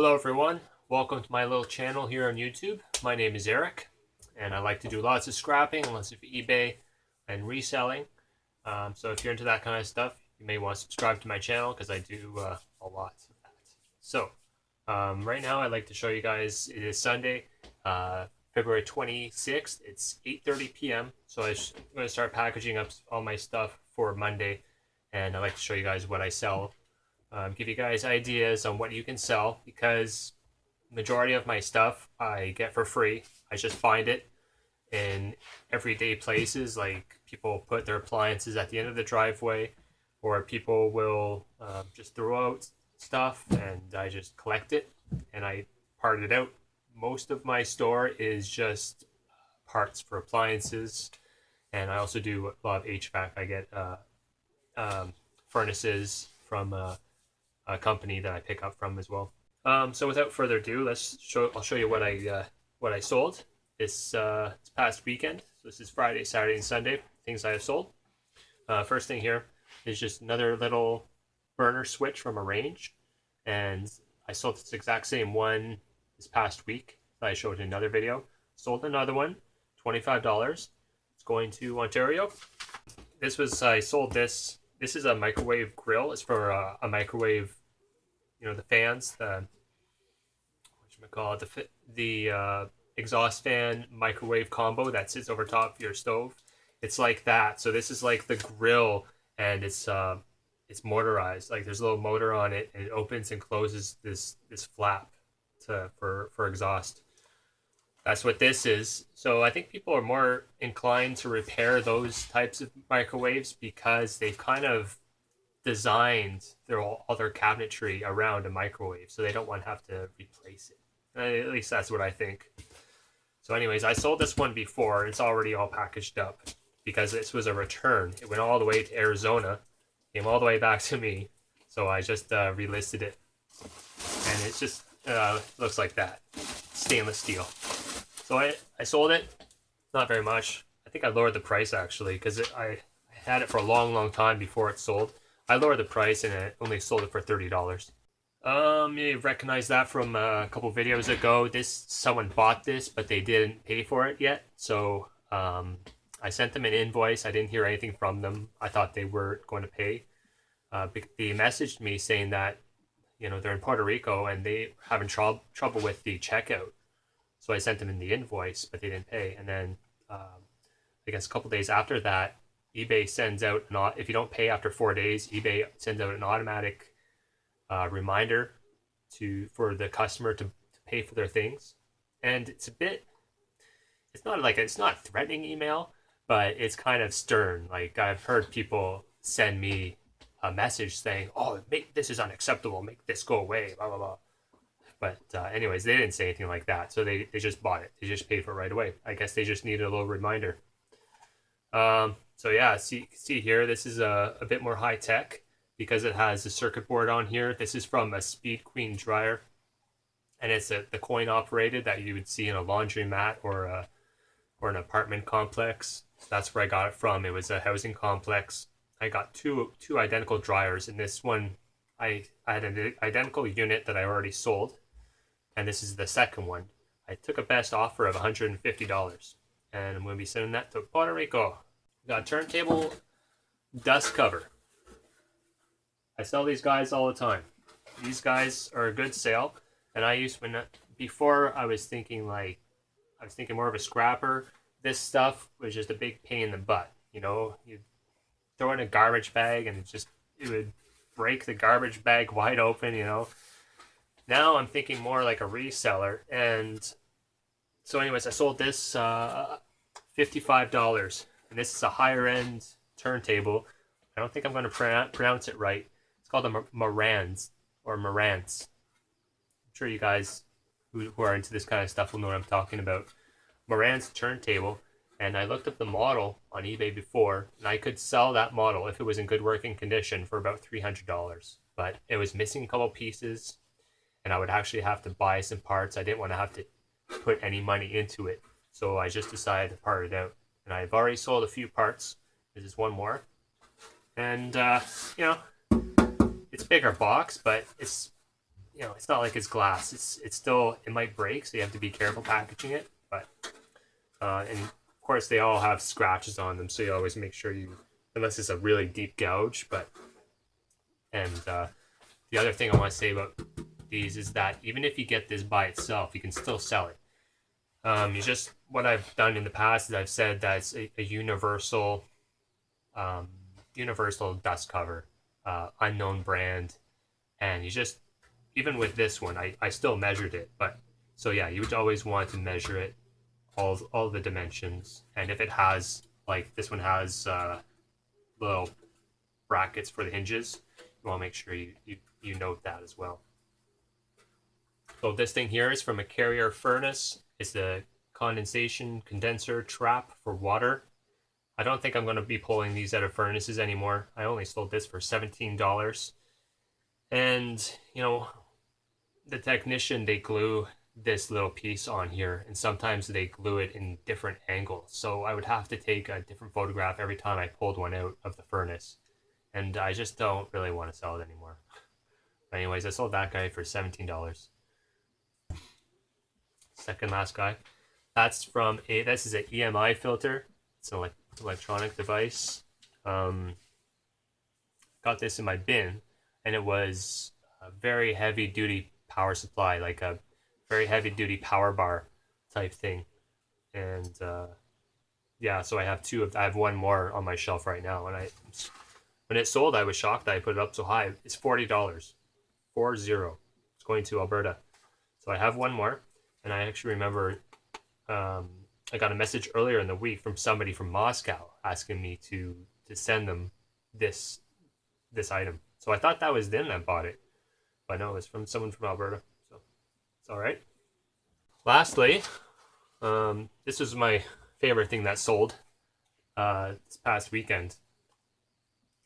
Hello everyone, welcome to my little channel here on YouTube. My name is Eric, and I like to do lots of scrapping, lots of eBay and reselling. So if you're into that kind of stuff, you may want to subscribe to my channel because I do a lot of that. So right now I'd like to show you guys, it is Sunday, February 26th. It's 8:30 p.m. So I'm going to start packaging up all my stuff for Monday, and I'd like to show you guys what I sell. Give you guys ideas on what you can sell, because majority of my stuff I get for free. I just find it in everyday places, like people put their appliances at the end of the driveway, or people will just throw out stuff and I just collect it and I part it out. Most of my store is just parts for appliances, and I also do a lot of HVAC. I get furnaces from a company that I pick up from as well. So without further ado, I'll show you what I sold this past weekend. So this is Friday, Saturday, and Sunday, things I have sold. First thing here is just another little burner switch from a range, and I sold this exact same one this past week that I showed in another video. Sold another one, $25. It's going to Ontario. I sold this. This is a microwave grill. It's for a microwave, you know, the fans, the exhaust fan microwave combo that sits over top of your stove. It's like that. So this is like the grill, and it's motorized. Like there's a little motor on it, and it opens and closes this flap for exhaust. That's what this is. So I think people are more inclined to repair those types of microwaves because they've kind of designed all their cabinetry around a microwave, so they don't want to have to replace it. At least that's what I think. So anyways, I sold this one before. It's already all packaged up because this was a return. It went all the way to Arizona, came all the way back to me, so I just relisted it. And it just looks like that. Stainless steel. So I sold it, not very much. I think I lowered the price actually, because I had it for a long time before it sold. I lowered the price and I only sold it for $30. You recognize that from a couple videos ago. Someone bought this, but they didn't pay for it yet. So I sent them an invoice. I didn't hear anything from them. I thought they were going to pay. They messaged me saying that, you know, they're in Puerto Rico and they having trouble with the checkout. So I sent them in the invoice, but they didn't pay. And then I guess a couple days after that, eBay sends out, if you don't pay after 4 days, eBay sends out an automatic reminder for the customer to pay for their things. And it's not a threatening email, but it's kind of stern. Like I've heard people send me a message saying, "Oh, this is unacceptable. Make this go away." Blah blah blah. But anyways, they didn't say anything like that. So they just bought it. They just paid for it right away. I guess they just needed a little reminder. So yeah, see here, this is a bit more high tech because it has a circuit board on here. This is from a Speed Queen dryer, and it's the coin operated that you would see in a laundromat or an apartment complex. That's where I got it from. It was a housing complex. I got two identical dryers, and this one I had an identical unit that I already sold, and this is the second one. I took a best offer of $150, and I'm going to be sending that to Puerto Rico. Got a turntable dust cover. I sell these guys all the time. These guys are a good sale, and before I was thinking more of a scrapper. This stuff was just a big pain in the butt. You know, you throw it in a garbage bag and it would break the garbage bag wide open, you know. Now I'm thinking more like a reseller, and so anyways, I sold this $55, and this is a higher end turntable. I don't think I'm going to pronounce it right. It's called a Marantz or Marantz. I'm sure you guys who are into this kind of stuff will know what I'm talking about. Marantz turntable, and I looked up the model on eBay before, and I could sell that model if it was in good working condition for about $300, but it was missing a couple pieces, and I would actually have to buy some parts. I didn't want to have to put any money into it, so I just decided to part it out, and I've already sold a few parts. This is one more, and you know, it's a bigger box, but it's it's not like it's glass. It's still, it might break, so you have to be careful packaging it. But and of course they all have scratches on them, so you always make sure you, unless it's a really deep gouge. But and the other thing I want to say about these is that even if you get this by itself, you can still sell it. You just, what I've done in the past is I've said that it's a universal, universal dust cover, unknown brand, and you just, even with this one, I still measured it, but so yeah, you would always want to measure it, all the dimensions, and if it has, like this one has little brackets for the hinges, you want to make sure you note that as well. So this thing here is from a Carrier furnace. It's a condensation condenser trap for water. I don't think I'm going to be pulling these out of furnaces anymore. I only sold this for $17. And, the technician, they glue this little piece on here, and sometimes they glue it in different angles. So I would have to take a different photograph every time I pulled one out of the furnace. And I just don't really want to sell it anymore. But anyways, I sold that guy for $17. Second last guy. That's from this is an EMI filter. It's an electronic device. Got this in my bin, and it was a very heavy duty power supply, like a very heavy duty power bar type thing. And yeah, so I have one more on my shelf right now. And when it sold, I was shocked that I put it up so high. It's $40. 40. It's going to Alberta. So I have one more. And I actually remember I got a message earlier in the week from somebody from Moscow asking me to send them this item. So I thought that was them that bought it. But no, it's from someone from Alberta. So it's all right. Lastly, this was my favorite thing that sold this past weekend.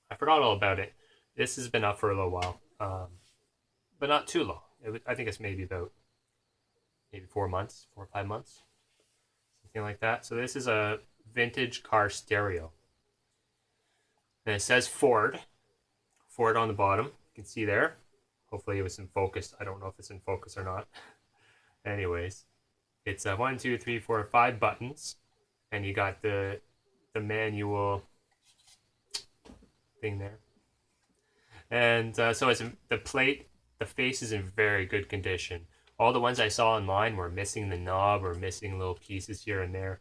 I forgot all about it. This has been up for a little while, but not too long. I think it's maybe 4 months, 4 or 5 months, something like that. So this is a vintage car stereo, and it says Ford on the bottom. You can see there. Hopefully it was in focus. I don't know if it's in focus or not. Anyways, it's 1, 2, 3, 4, 5 buttons, and you got the manual thing there. And so it's the plate. The face is in very good condition. All the ones I saw online were missing the knob or missing little pieces here and there.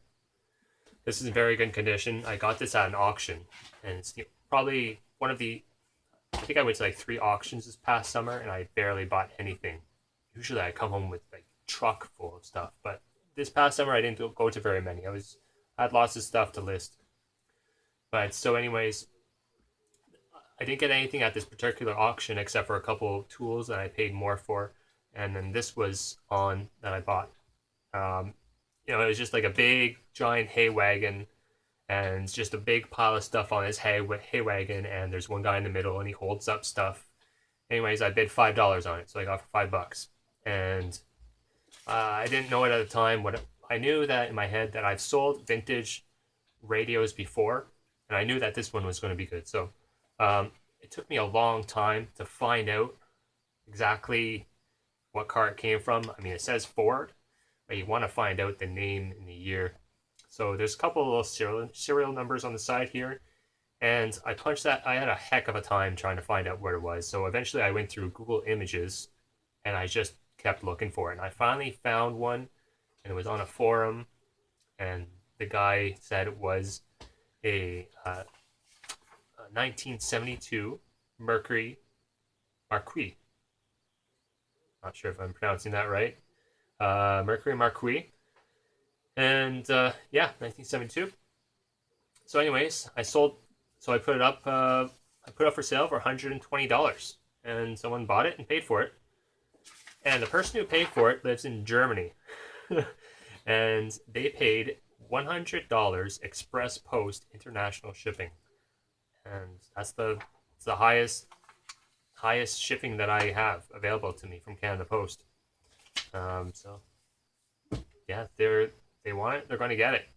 This is in very good condition. I got this at an auction, and it's probably one of the, I think I went to like 3 auctions this past summer, and I barely bought anything. Usually I come home with like a truck full of stuff, but this past summer I didn't go to very many. I had lots of stuff to list. But so anyways, I didn't get anything at this particular auction except for a couple of tools that I paid more for. And then this was on that I bought. It was just like a big giant hay wagon, and it's just a big pile of stuff on his hay wagon, and there's one guy in the middle, and he holds up stuff. Anyways, I bid $5 on it, so I got for $5. And I didn't know it at the time. I knew that in my head that I've sold vintage radios before, and I knew that this one was going to be good. So it took me a long time to find out exactly what car it came from. I mean, it says Ford, but you want to find out the name and the year. So there's a couple of little serial numbers on the side here, and I punched that. I had a heck of a time trying to find out where it was. So eventually I went through Google Images, and I just kept looking for it. And I finally found one, and it was on a forum, and the guy said it was a 1972 Marquis. Not sure if I'm pronouncing that right. Marquis. And yeah, 1972. So anyways, I put it up for sale for $120, and someone bought it and paid for it. And the person who paid for it lives in Germany. And they paid $100 express post international shipping. And that's the highest shipping that I have available to me from Canada Post. So yeah, they want it, they're going to get it.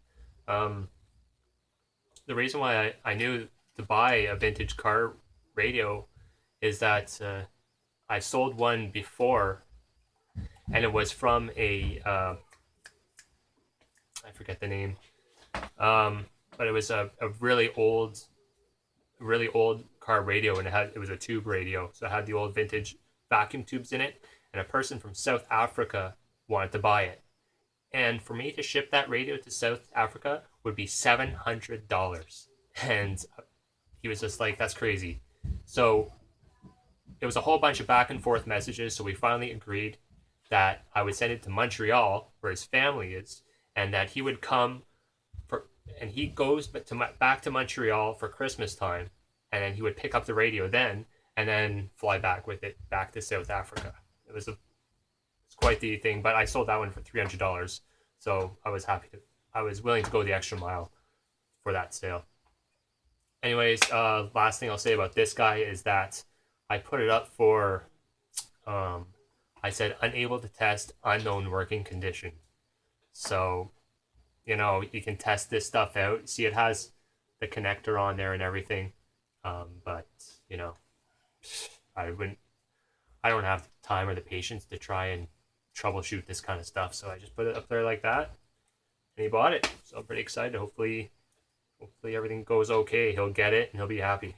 The reason why I knew to buy a vintage car radio is that I sold one before, and it was from a I forget the name, but it was a really old car radio, and it was a tube radio, so it had the old vintage vacuum tubes in it, and a person from South Africa wanted to buy it, and for me to ship that radio to South Africa would be $700, and he was just like, that's crazy. So it was a whole bunch of back and forth messages, so we finally agreed that I would send it to Montreal, where his family is, and that he would come and he goes back to Montreal for Christmas time, and then he would pick up the radio then, and then fly back with it back to South Africa. It's quite the thing, but I sold that one for $300, so I was willing to go the extra mile for that sale. Anyways, last thing I'll say about this guy is that I put it up for, I said unable to test, unknown working condition. So, you can test this stuff out. See, it has the connector on there and everything. But, I don't have the time or the patience to try and troubleshoot this kind of stuff. So I just put it up there like that, and he bought it. So I'm pretty excited. Hopefully everything goes okay. He'll get it and he'll be happy.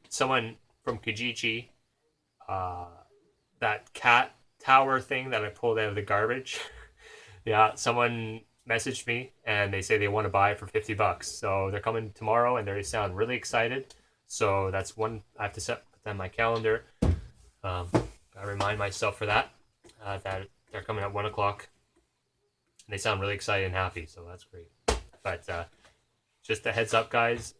Someone from Kijiji, that cat tower thing that I pulled out of the garbage. Yeah, someone messaged me and they say they want to buy it for $50. So they're coming tomorrow and they sound really excited. So that's one I have to set on my calendar. I remind myself for that they're coming at 1 o'clock. And they sound really excited and happy, so that's great. But just a heads up, guys.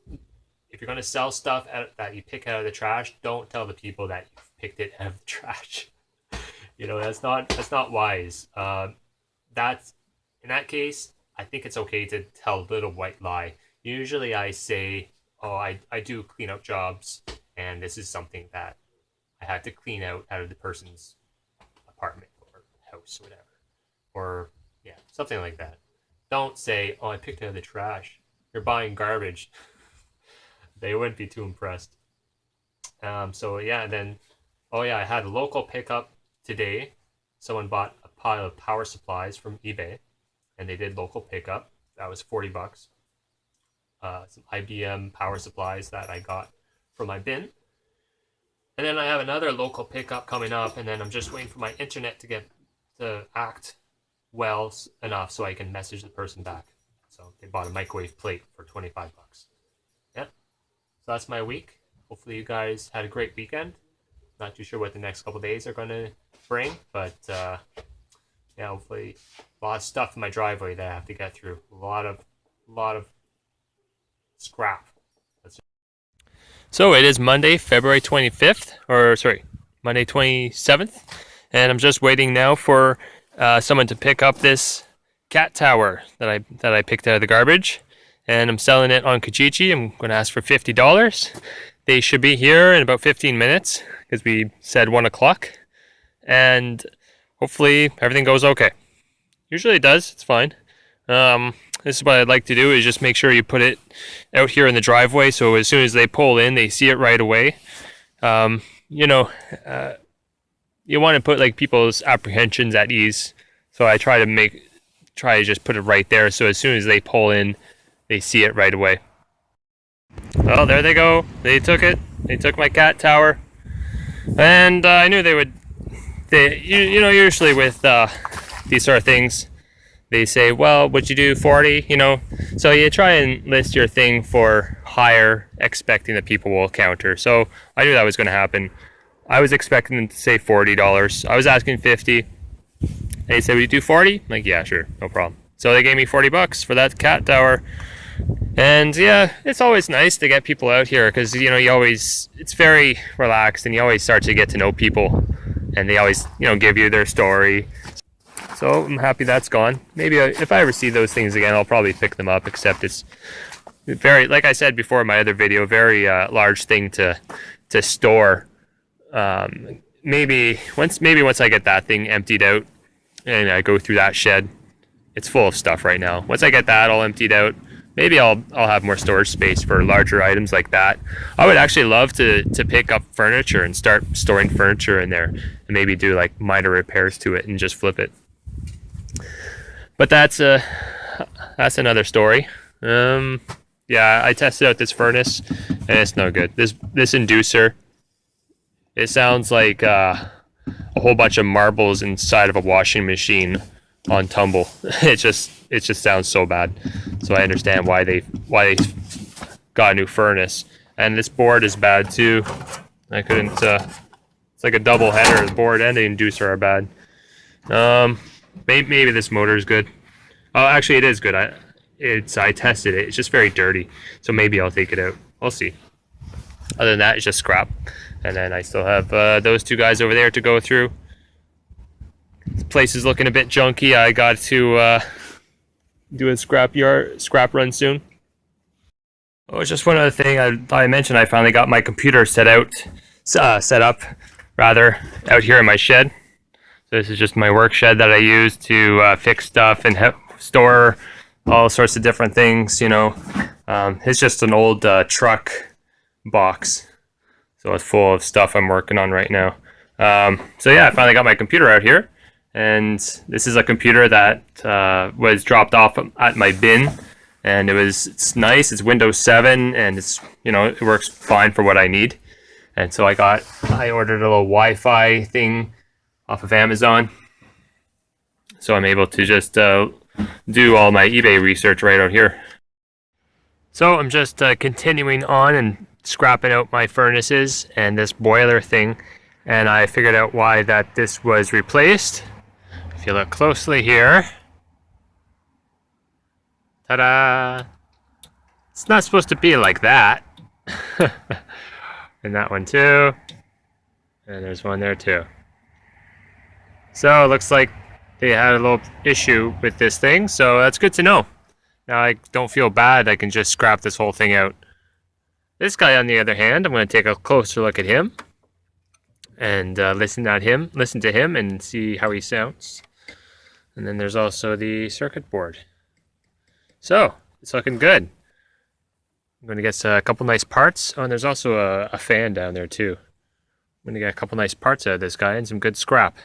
If you're going to sell stuff that you pick out of the trash, don't tell the people that you picked it out of the trash. That's not wise. In that case, I think it's okay to tell a little white lie. Usually I say, I do clean up jobs, and this is something that I had to clean out of the person's apartment or house or whatever. Or, yeah, something like that. Don't say, I picked it out of the trash. You're buying garbage. They wouldn't be too impressed. So, yeah, and then, I had a local pickup today. Someone bought a pile of power supplies from eBay, and they did local pickup. That was $40. Some IBM power supplies that I got from my bin. And then I have another local pickup coming up, and then I'm just waiting for my internet to act well enough so I can message the person back. So they bought a microwave plate for $25. Yeah. So that's my week. Hopefully you guys had a great weekend. Not too sure what the next couple days are going to bring, but hopefully a lot of stuff in my driveway that I have to get through. A lot of scrap. So it is Monday, February 25th, Monday 27th, and I'm just waiting now for someone to pick up this cat tower that I picked out of the garbage, and I'm selling it on Kijiji. I'm going to ask for $50. They should be here in about 15 minutes because we said 1 o'clock, and hopefully everything goes okay. Usually it does. It's fine. This is what I'd like to do, is just make sure you put it out here in the driveway, so as soon as they pull in, they see it right away. You want to put people's apprehensions at ease, so I try to just put it right there, so as soon as they pull in, they see it right away. Well, there they go. They took it. They took my cat tower, and I knew they would. Usually with these sort of things, they say, well, would you do 40? So you try and list your thing for higher, expecting that people will counter. So I knew that was going to happen. I was expecting them to say $40. I was asking $50. They said, would you do 40? I'm like, yeah, sure, no problem. So they gave me $40 for that cat tower. And yeah, it's always nice to get people out here because, it's very relaxed, and you always start to get to know people, and they always, give you their story. So I'm happy that's gone. Maybe if I ever see those things again, I'll probably pick them up, except it's very, like I said before in my other video, very large thing to store. Maybe once I get that thing emptied out and I go through that shed, it's full of stuff right now. Once I get that all emptied out, maybe I'll have more storage space for larger items like that. I would actually love to pick up furniture and start storing furniture in there, and maybe do like minor repairs to it and just flip it. But that's another story. Yeah, I tested out this furnace and it's no good. This inducer, it sounds like a whole bunch of marbles inside of a washing machine on tumble. It just sounds so bad. So I understand why they got a new furnace. And this board is bad too. I couldn't. It's like a double header. The board and the inducer are bad. Maybe this motor is good. Oh, actually, it is good. I tested it. It's just very dirty. So maybe I'll take it out. We'll see. Other than that, it's just scrap. And then I still have those two guys over there to go through. This place is looking a bit junky. I got to do a scrap run soon. Oh, it's just one other thing I mentioned. I finally got my computer set up out here in my shed. So this is just my work shed that I use to fix stuff and store all sorts of different things. You know, it's just an old truck box, so it's full of stuff I'm working on right now. So yeah, I finally got my computer out here. And this is a computer that was dropped off at my bin, and it's nice. It's Windows 7, and it works fine for what I need. And so I ordered a little Wi-Fi thing off of Amazon, so I'm able to just do all my eBay research right out here. So I'm just continuing on and scrapping out my furnaces and this boiler thing, and I figured out why this was replaced. If you look closely here, ta-da! It's not supposed to be like that. And that one too. And there's one there too. So it looks like they had a little issue with this thing, so that's good to know. Now I don't feel bad. I can just scrap this whole thing out. This guy, on the other hand, I'm going to take a closer look at him and listen to him and see how he sounds. And then there's also the circuit board. So it's looking good. I'm going to get a couple nice parts. Oh, and there's also a fan down there too. I'm going to get a couple nice parts out of this guy and some good scrap.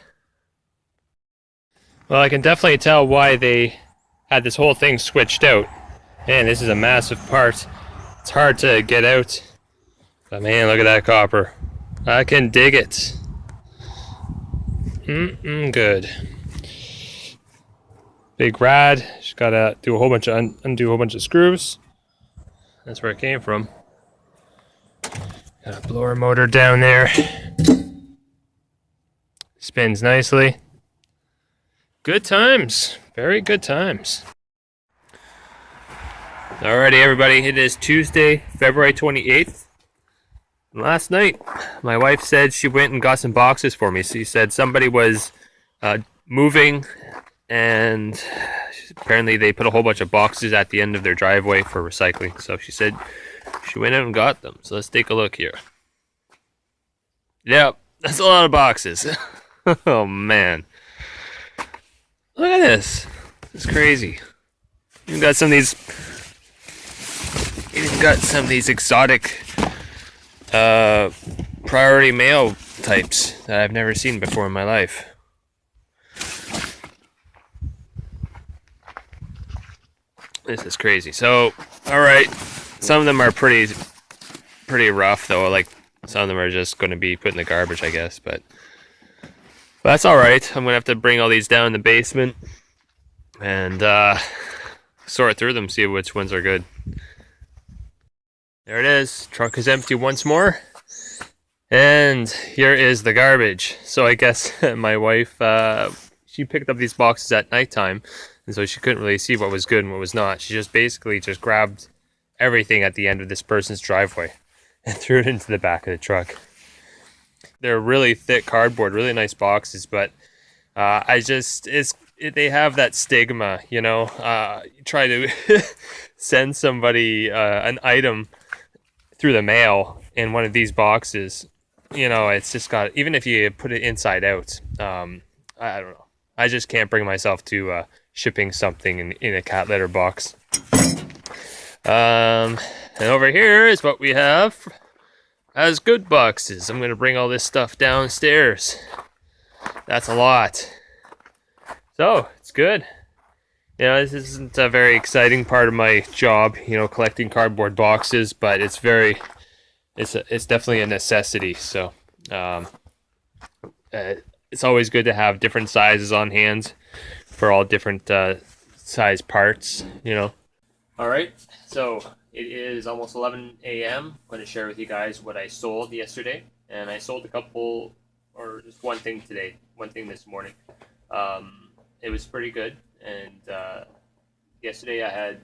Well, I can definitely tell why they had this whole thing switched out. Man, this is a massive part. It's hard to get out. But man, look at that copper. I can dig it. Good. Big rad. Just gotta do undo a whole bunch of screws. That's where it came from. Got a blower motor down there. Spins nicely. Good times. Very good times. Alrighty, everybody. It is Tuesday, February 28th. Last night, my wife said she went and got some boxes for me. She said somebody was moving, and apparently they put a whole bunch of boxes at the end of their driveway for recycling. So she said she went out and got them. So let's take a look here. Yep, that's a lot of boxes. Oh man. Look at this. It's crazy. Even got some of these exotic priority mail types that I've never seen before in my life. This is crazy. So, alright, some of them are pretty rough though, like some of them are just going to be put in the garbage, I guess, but that's alright. I'm going to have to bring all these down in the basement and sort through them, see which ones are good. There it is. Truck is empty once more. And here is the garbage. So I guess my wife, she picked up these boxes at nighttime, and so she couldn't really see what was good and what was not. She just basically grabbed everything at the end of this person's driveway and threw it into the back of the truck. They're really thick cardboard, really nice boxes, but they have that stigma, you know. You try to send somebody an item through the mail in one of these boxes, you know, it's just got, even if you put it inside out, I don't know. I just can't bring myself to shipping something in a cat litter box. And over here is what we have as good boxes. I'm gonna bring all this stuff downstairs. That's a lot. So it's good. You know, this isn't a very exciting part of my job, you know, collecting cardboard boxes, but it's definitely a necessity. So it's always good to have different sizes on hand for all different size parts, you know. All right, so it is almost 11 a.m. I'm going to share with you guys what I sold yesterday, and I sold a couple, or just one thing today, one thing this morning. It was pretty good, and yesterday I had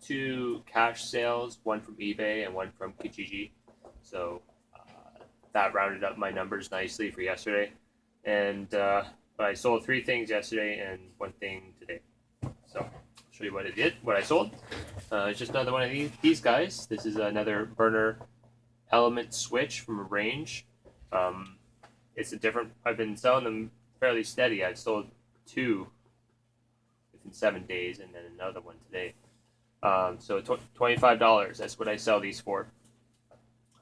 2 cash sales, one from eBay and one from Kijiji, so that rounded up my numbers nicely for yesterday. And but I sold 3 things yesterday and 1 thing today. So I'll show you what I sold. It's just another one of these guys. This is another burner element switch from a range. It's a different. I've been selling them fairly steady. I've sold 2 within 7 days, and then another one today. So $25. That's what I sell these for.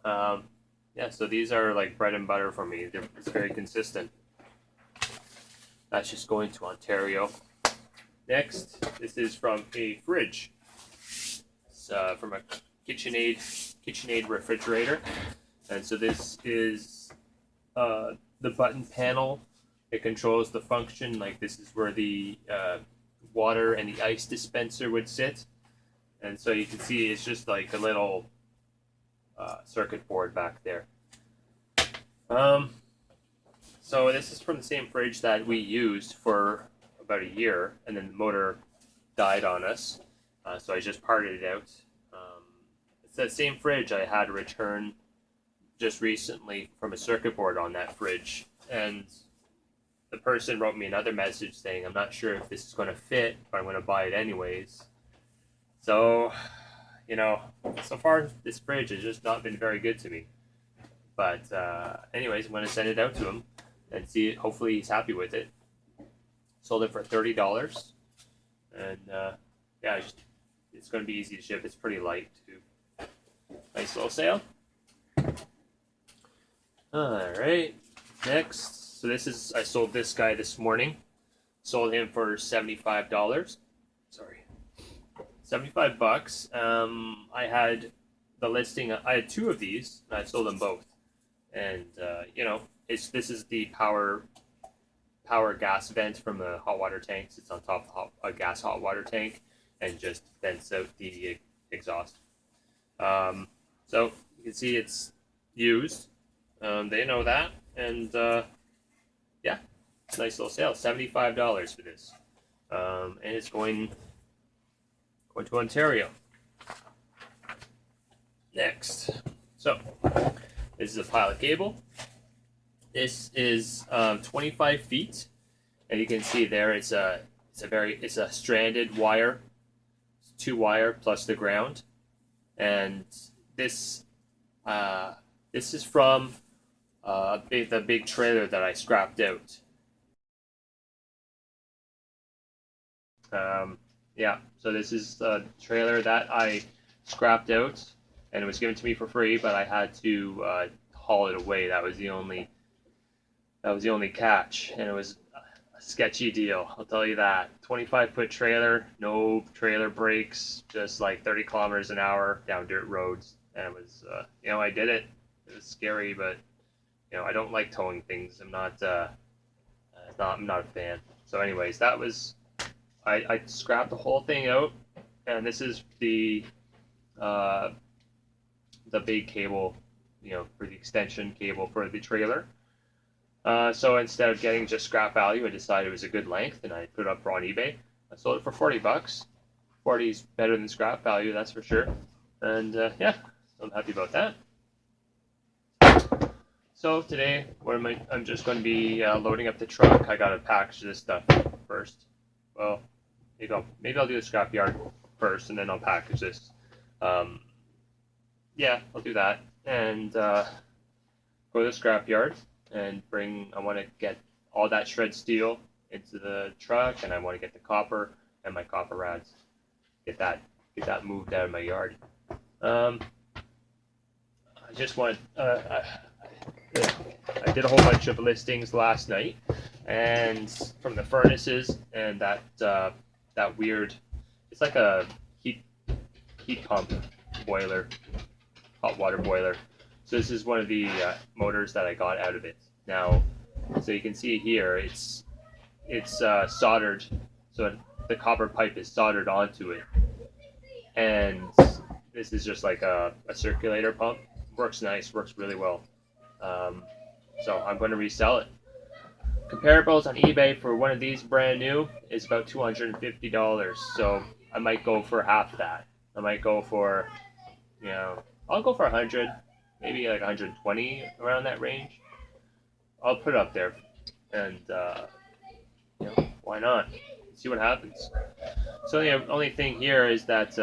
Yeah, so these are like bread and butter for me. It's very consistent. That's just going to Ontario. Next, this is from a fridge. It's from a KitchenAid refrigerator. And so this is the button panel. It controls the function. Like, this is where the water and the ice dispenser would sit. And so you can see it's just like a little circuit board back there. So this is from the same fridge that we used for about a year, and then the motor died on us. So I just parted it out. It's that same fridge I had to return just recently from a circuit board on that fridge. And the person wrote me another message saying, I'm not sure if this is going to fit, but I'm going to buy it anyways. So, you know, so far this fridge has just not been very good to me. But anyways, I'm going to send it out to him and see it. Hopefully he's happy with it. Sold it for $30. And yeah, it's going to be easy to ship. It's pretty light too. Nice little sale. Alright, next. So I sold this guy this morning. Sold him for $75. Sorry. $75. I had the listing. I had 2 of these, and I sold them both. And you know, this is the power gas vent from the hot water tank. It's on top of a gas hot water tank, and just vents out the exhaust. So you can see it's used. They know that, and yeah, nice little sale. $75 for this, and it's going to Ontario. Next, so this is a Pallet cable. This is 25 feet, and you can see there it's a stranded wire, 2 wire plus the ground, and this is from the big trailer that I scrapped out. Yeah, so this is a trailer that I scrapped out, and it was given to me for free, but I had to haul it away. That was the only catch, and it was a sketchy deal, I'll tell you that. 25-foot trailer, no trailer brakes, just like 30 kilometers an hour down dirt roads, and it was, you know, I did it. It was scary, but you know, I don't like towing things. I'm not a fan. So, anyways, that was I scrapped the whole thing out, and this is the big cable, you know, for the extension cable for the trailer. So instead of getting just scrap value, I decided it was a good length, and I put it up on eBay. I sold it for $40. 40 is better than scrap value, that's for sure. And yeah, I'm happy about that. So today, I'm just going to be loading up the truck. I gotta package this stuff first. Well, maybe I'll do the scrapyard first, and then I'll package this. Yeah, I'll do that, and go to the scrapyard and I want to get all that shred steel into the truck, and I want to get the copper and my copper rods. Get that get that moved out of my yard. I just want I did a whole bunch of listings last night, and from the furnaces and that weird, it's like a heat pump boiler, hot water boiler. So this is one of the motors that I got out of it. Now, so you can see here, it's soldered, so the copper pipe is soldered onto it, and this is just like a circulator pump. Works nice, works really well. So I'm going to resell it. Comparables on eBay for one of these brand new is about $250. So I might go for half that. I might go for, I'll go for 100, maybe like 120, around that range. I'll put it up there, and why not? See what happens. So the only thing here is that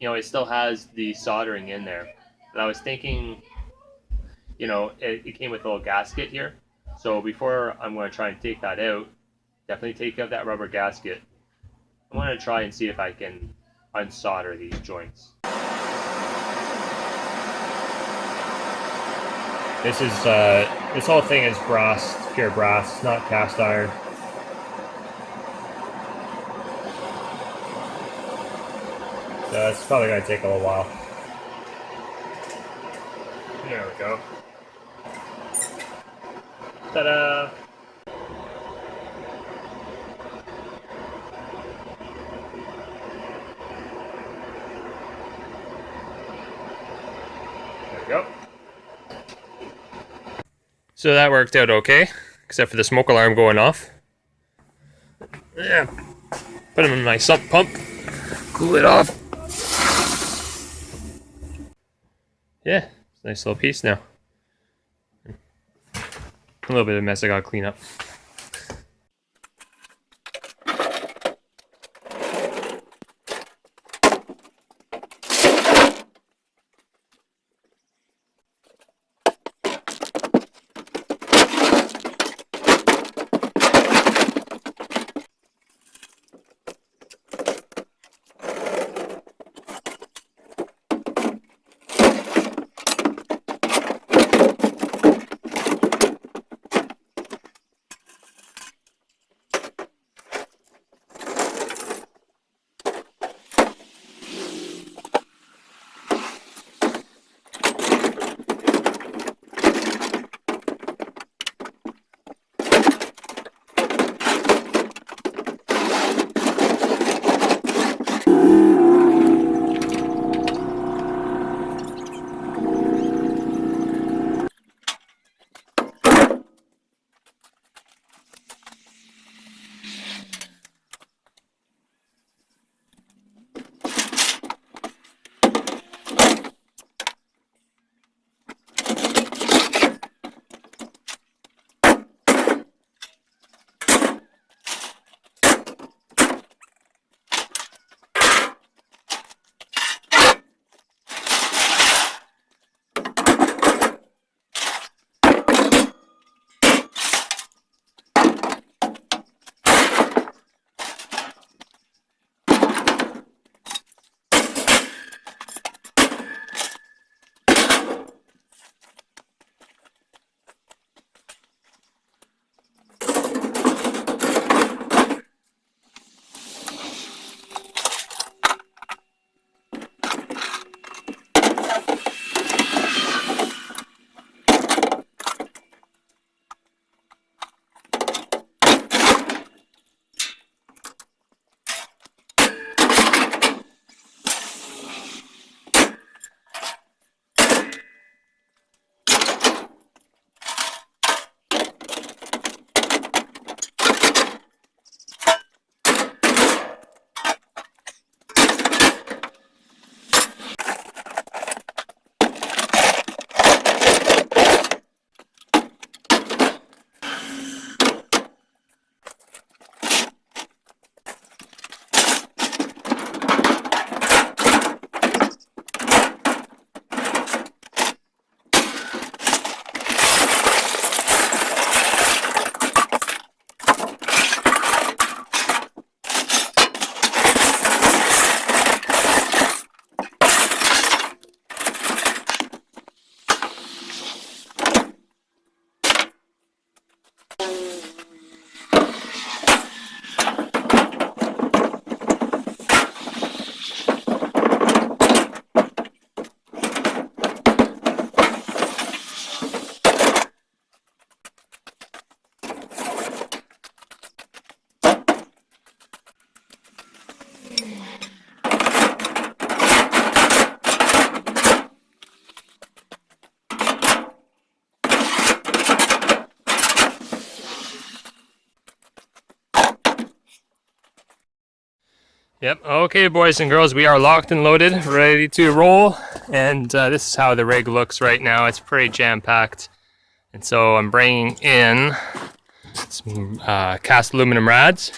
it still has the soldering in there. And I was thinking, it came with a little gasket here. So before I'm going to try and take that out, definitely take out that rubber gasket. I'm going to try and see if I can unsolder these joints. This whole thing is brass, pure brass, not cast iron. So it's probably going to take a little while. There we go. Ta-da! There we go. So that worked out okay, except for the smoke alarm going off. Yeah. Put them in my sump pump. Cool it off. Yeah, it's a nice little piece now. A little bit of mess I gotta clean up. Yep. Okay, boys and girls, we are locked and loaded, ready to roll. And this is how the rig looks right now. It's pretty jam-packed. And so I'm bringing in some cast aluminum rads.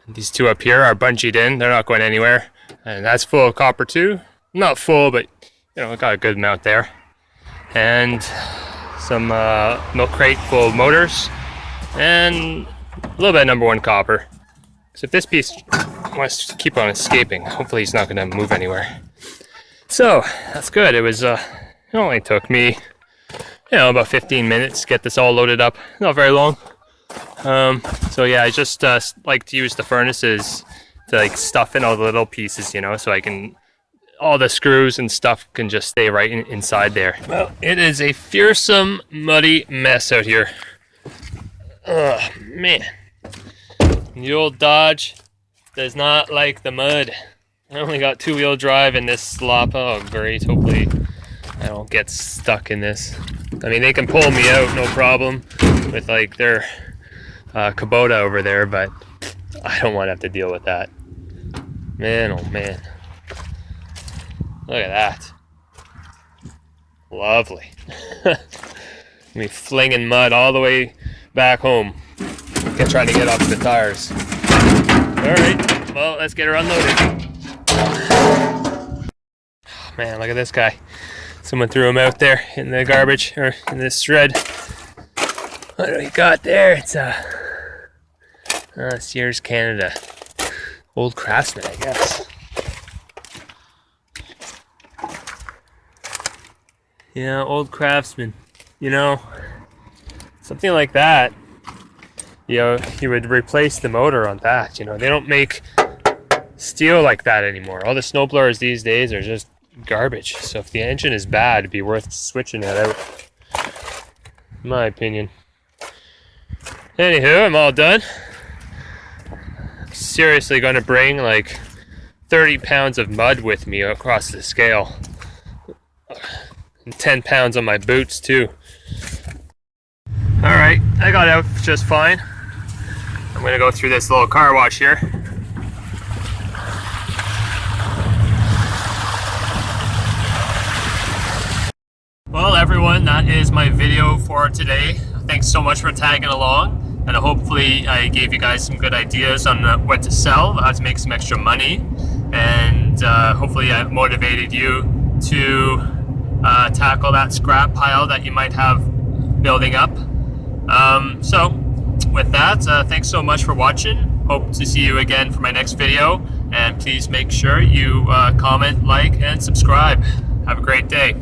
These two up here are bungeed in. They're not going anywhere. And that's full of copper too. Not full, but you know, I got a good amount there. And some milk crate full of motors. And a little bit of number 1 copper. So if this piece wants to keep on escaping, hopefully he's not going to move anywhere. So that's good. It was it only took me, you know, about 15 minutes to get this all loaded up. Not very long. So yeah, I just like to use the furnaces to like stuff in all the little pieces, you know, so I can, all the screws and stuff can just stay right inside there. Well, it is a fearsome muddy mess out here. Ugh, man. The old Dodge does not like the mud. I only got 2-wheel drive in this slop. Oh, great. Hopefully I don't get stuck in this. I mean, they can pull me out, no problem, with like their Kubota over there, but I don't want to have to deal with that. Man, oh man. Look at that. Lovely. Me flinging mud all the way back home. Trying to get off the tires. Alright, well, let's get her unloaded. Oh, man, look at this guy. Someone threw him out there in the garbage, or in this shred. What do we got there? It's Sears Canada. Old Craftsman, I guess. Yeah, old Craftsman. You know, something like that. You know, you would replace the motor on that. You know, they don't make steel like that anymore. All the snowblowers these days are just garbage. So if the engine is bad, it'd be worth switching it out. In my opinion. Anywho, I'm all done. I'm seriously going to bring like 30 pounds of mud with me across the scale. And 10 pounds on my boots too. Alright, I got out just fine. I'm going to go through this little car wash here. Well everyone, that is my video for today. Thanks so much for tagging along, and hopefully I gave you guys some good ideas on what to sell, how to make some extra money, and hopefully I motivated you to tackle that scrap pile that you might have building up. So with that, thanks so much for watching. Hope to see you again for my next video, and please make sure you comment, like, and subscribe. Have a great day.